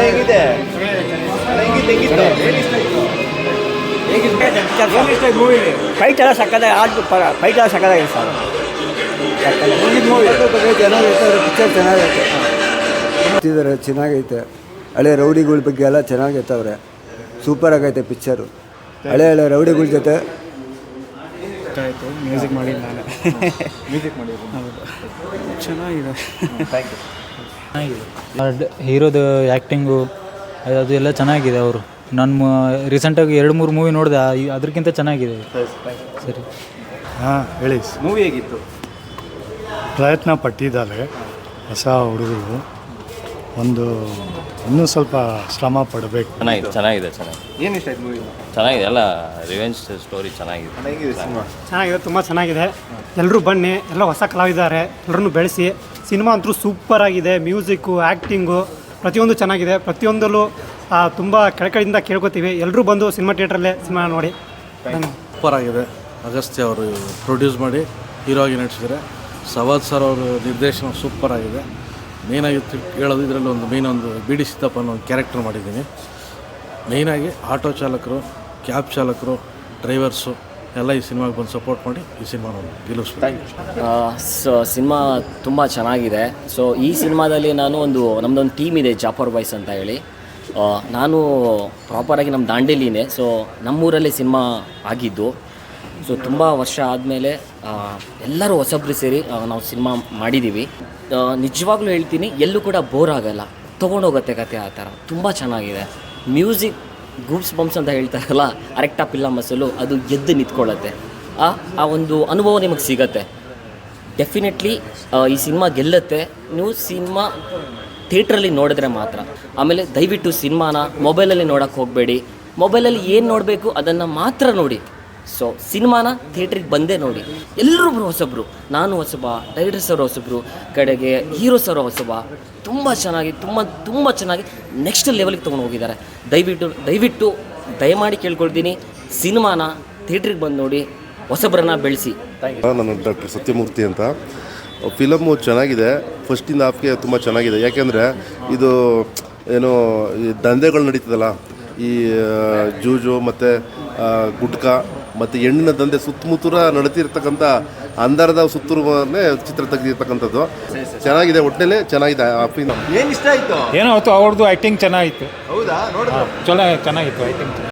ಹೇಗಿದೆ ಫೈಟ್ ಎಲ್ಲ ಸಕ್ಕತ್ತಾಗಿ ಆಡ್ದು ಫೈಟ್ ಎಲ್ಲ ಸಕ್ಕತ್ತಾಗಿದೆ ಸರ್. ಪಿಕ್ಚರ್ ಚೆನ್ನಾಗೈತೆ ಚೆನ್ನಾಗೈತೆ. ಹಳೆ ರೌಡಿಗಳ ಬಗ್ಗೆ ಎಲ್ಲ ಚೆನ್ನಾಗೈತವ್ರೆ. ಸೂಪರ್ ಆಗೈತೆ ಪಿಕ್ಚರು. ಹಳೆ ರೌಡಿಗಳ ಜೊತೆ ಆಯಿತು. ಮ್ಯೂಸಿಕ್ ಮಾಡಿಲ್ಲ ನಾನು. ಮ್ಯೂಸಿಕ್ ಮಾಡಿ ಚೆನ್ನಾಗಿದೆ. Thank you. ಚೆನ್ನಾಗಿದೆ ಹೀರೋದು ಆ್ಯಕ್ಟಿಂಗು ಅದು ಎಲ್ಲ ಚೆನ್ನಾಗಿದೆ. ಅವರು ನಾನು ರೀಸೆಂಟಾಗಿ 2-3 ಮೂವಿ ನೋಡಿದೆ, ಅದಕ್ಕಿಂತ ಚೆನ್ನಾಗಿದೆ. ಸರಿ ಹಾಂ ಹೇಳಿ. ಮೂವಿ ಹೇಗಿತ್ತು? ಪ್ರಯತ್ನ ಪಟ್ಟಿದ್ದಾರೆ ಹೊಸ ಹುಡುಗರು. ಒಂದು ಇನ್ನೂ ಸ್ವಲ್ಪ ಶ್ರಮ ಪಡಬೇಕು. ಚೆನ್ನಾಗಿದೆ ಏನು ಇಷ್ಟ ಆಯ್ತು ಮೂವಿ? ಚೆನ್ನಾಗಿದೆ. ಎಲ್ಲ ರಿವೆಂಜ್ ಸ್ಟೋರಿ ಚೆನ್ನಾಗಿದೆ. ಹೇಗಿದೆ ಸಿನಿಮಾ? ಚೆನ್ನಾಗಿದೆ, ತುಂಬ ಚೆನ್ನಾಗಿದೆ. ಎಲ್ಲರೂ ಬನ್ನಿ, ಎಲ್ಲ ಹೊಸ ಕಲಾವಿದ್ದಾರೆ, ಎಲ್ಲರನ್ನು ಬೆಳೆಸಿ. ಸಿನಿಮಾ ಅಂತೂ ಸೂಪರ್ ಆಗಿದೆ. ಮ್ಯೂಸಿಕ್ಕು, ಆ್ಯಕ್ಟಿಂಗು ಪ್ರತಿಯೊಂದು ಚೆನ್ನಾಗಿದೆ. ಪ್ರತಿಯೊಂದರಲ್ಲೂ ತುಂಬ ಕೆಳಕಡೆಯಿಂದ ಕೇಳ್ಕೊತೀವಿ. ಎಲ್ಲರೂ ಬಂದು ಸಿನಿಮಾ ಥಿಯೇಟ್ರಲ್ಲೇ ಸಿನಿಮಾ ನೋಡಿ. ಸೂಪರ್ ಆಗಿದೆ. ಅಗಸ್ತ್ಯ ಅವರು ಪ್ರೊಡ್ಯೂಸ್ ಮಾಡಿ ಹೀರೋ ಆಗಿ ನಟಿಸಿದ್ದಾರೆ. ಸವಾದ್ ಸರ್ ಅವರು ನಿರ್ದೇಶನ ಸೂಪರ್ ಆಗಿದೆ. ಮೇಯ್ನಾಗಿ ಹೇಳೋದು ಇದರಲ್ಲಿ ಒಂದು ಬಿ ಡಿ ಸಿದ್ದಪ್ಪ ಅನ್ನೋ ಒಂದು ಕ್ಯಾರೆಕ್ಟರ್ ಮಾಡಿದ್ದೀನಿ. ಮೇಯ್ನಾಗಿ ಆಟೋ ಚಾಲಕರು, ಕ್ಯಾಬ್ ಚಾಲಕರು, ಡ್ರೈವರ್ಸು ಎಲ್ಲ ಈ ಸಿನಿಮಾಗೆ ಬಂದು ಸಪೋರ್ಟ್ ಮಾಡಿ ಈ ಸಿನಿಮಾನ ಗೆಲ್ಲಿಸ್ಬೇಕು. ಸಿನಿಮಾ ತುಂಬ ಚೆನ್ನಾಗಿದೆ. ಸೊ ಈ ಸಿನಿಮಾದಲ್ಲಿ ನಾನು ನಮ್ಮದೊಂದು ಟೀಮ್ ಇದೆ, ಜಾಫರ್ ಬಾಯ್ಸ್ ಅಂತ ಹೇಳಿ. ನಾನು ಪ್ರಾಪರಾಗಿ ನಮ್ಮ ದಾಂಡೇಲಿನೇ. ಸೊ ನಮ್ಮೂರಲ್ಲೇ ಸಿನಿಮಾ ಆಗಿದ್ದು. ಸೊ ತುಂಬ ವರ್ಷ ಆದಮೇಲೆ ಎಲ್ಲರೂ ಹೊಸಬ್ರು ಸೇರಿ ನಾವು ಸಿನಿಮಾ ಮಾಡಿದ್ದೀವಿ. ನಿಜವಾಗ್ಲೂ ಹೇಳ್ತೀನಿ, ಎಲ್ಲೂ ಕೂಡ ಬೋರ್ ಆಗೋಲ್ಲ, ತೊಗೊಂಡೋಗುತ್ತೆ ಕತೆ. ಆ ಥರ ತುಂಬ ಚೆನ್ನಾಗಿದೆ. ಮ್ಯೂಸಿಕ್ ಗೂಪ್ಸ್ ಬಂಪ್ಸ್ ಅಂತ ಹೇಳ್ತಾರಲ್ಲ, ಅರೆಕ್ಟ ಪಿಲ್ಲ ಮಸಲು, ಅದು ಎದ್ದು ನಿಂತ್ಕೊಳ್ಳುತ್ತೆ. ಆ ಒಂದು ಅನುಭವ ನಿಮಗೆ ಸಿಗತ್ತೆ. ಡೆಫಿನೆಟ್ಲಿ ಈ ಸಿನಿಮಾ ಗೆಲ್ಲುತ್ತೆ. ನೀವು ಸಿನಿಮಾ ಥಿಯೇಟ್ರಲ್ಲಿ ನೋಡಿದ್ರೆ ಮಾತ್ರ. ಆಮೇಲೆ ದಯವಿಟ್ಟು ಸಿನಿಮಾನ ಮೊಬೈಲಲ್ಲಿ ನೋಡೋಕ್ಕೆ ಹೋಗಬೇಡಿ. ಮೊಬೈಲಲ್ಲಿ ಏನು ನೋಡಬೇಕು ಅದನ್ನು ಮಾತ್ರ ನೋಡಿ. ಸೊ ಸಿನಿಮಾನ ಥಿಯೇಟ್ರಿಗೆ ಬಂದೇ ನೋಡಿ. ಎಲ್ಲರೂ ಹೊಸಬ್ರು, ನಾನು ಹೊಸಬ, ಡೈರೆಕ್ಟರ್ ಸರ್ ಹೊಸಬ್ರು, ಕಡೆಗೆ ಹೀರೋ ಸರ್ ಹೊಸಬ. ತುಂಬ ಚೆನ್ನಾಗಿ ತುಂಬ ಚೆನ್ನಾಗಿ ನೆಕ್ಸ್ಟ್ ಲೆವೆಲ್ಗೆ ತೊಗೊಂಡು ಹೋಗಿದ್ದಾರೆ. ದಯವಿಟ್ಟು ದಯಮಾಡಿ ಕೇಳ್ಕೊಳ್ತೀನಿ, ಸಿನಿಮಾನ ಥಿಯೇಟ್ರಿಗೆ ಬಂದು ನೋಡಿ, ಹೊಸಬ್ರನ್ನ ಬೆಳೆಸಿ. ನಾನು ಡಾಕ್ಟರ್ ಸತ್ಯಮೂರ್ತಿ ಅಂತ. ಫಿಲಮ್ಮು ಚೆನ್ನಾಗಿದೆ. ಫಸ್ಟಿಂದ ಹಾಫ್ಗೆ ತುಂಬ ಚೆನ್ನಾಗಿದೆ. ಯಾಕೆಂದರೆ ಇದು ಏನೋ ಈ ದಂಧೆಗಳು ನಡೀತದಲ್ಲ, ಈ ಜೂಜು ಮತ್ತು ಗುಟ್ಕಾ ಮತ್ತು ಹೆಣ್ಣಿನ ದಂಧೆ ಸುತ್ತಮುತ್ತಲ ನಡೀತಿರ್ತಕ್ಕಂಥ ಅಂಧಾರದ ಸುತ್ತೂರನ್ನೇ ಚಿತ್ರ ತೆಗೆದಿರ್ತಕ್ಕಂಥದ್ದು. ಚೆನ್ನಾಗಿದೆ, ಒಟ್ಟಿನಲ್ಲಿ ಚೆನ್ನಾಗಿದೆ. ಏನು ಇಷ್ಟ ಆಯಿತು? ಏನೋ ಅವ್ರದ್ದು ಆ್ಯಕ್ಟಿಂಗ್ ಚೆನ್ನಾಗಿತ್ತು. ಹೌದಾ? ನೋಡಿದ್ರೆ ಚೆನ್ನಾಗಿತ್ತು ಆ್ಯಕ್ಟಿಂಗ್.